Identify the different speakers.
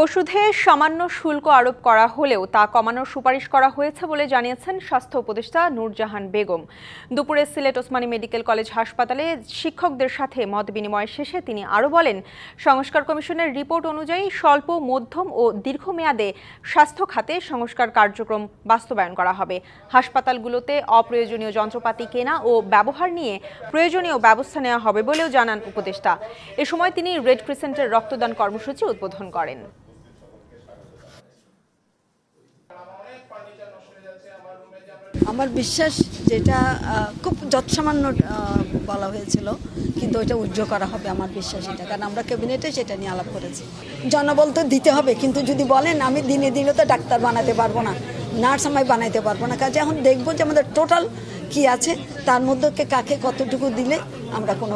Speaker 1: ওষুধে সামান্য শুল্ক আরোপ করা হলেও তা কমানোর সুপারিশ করা হয়েছে বলে জানিয়েছেন স্বাস্থ্য উপদেষ্টা নূরজাহান বেগম। দুপুরে সিলেট ওসমানী মেডিকেল কলেজ হাসপাতালে শিক্ষকদের সাথে মত বিনিময় শেষে তিনি আরও বলেন, সংস্কার কমিশনের রিপোর্ট অনুযায়ী স্বল্প, মধ্যম ও দীর্ঘমেয়াদে স্বাস্থ্য খাতে সংস্কার কার্যক্রম বাস্তবায়ন করা হবে। হাসপাতালগুলোতে অপ্রয়োজনীয় যন্ত্রপাতি কেনা ও ব্যবহার নিয়ে প্রয়োজনীয় ব্যবস্থা নেওয়া হবে বলেও জানান উপদেষ্টা। এ সময় তিনি রেড ক্রিসেন্টের রক্তদান কর্মসূচি উদ্বোধন করেন।
Speaker 2: আমার বিশ্বাস, যেটা খুব যৎসামান্য বলা হয়েছিল, কিন্তু ওইটা উজ্জ্বল করা হবে আমার বিশ্বাস এটা, কারণ আমরা ক্যাবিনেটে সেটা নিয়ে আলাপ করেছি। জনবল তো দিতে হবে, কিন্তু যদি বলেন আমি দিনে দিনে তো ডাক্তার বানাতে পারবো না, নার্স আমি বানাইতে পারবো না। কাজে এখন দেখবো যে আমাদের টোটাল কি আছে, তার মধ্যে কাকে কতটুকু দিলে আমরা কোনো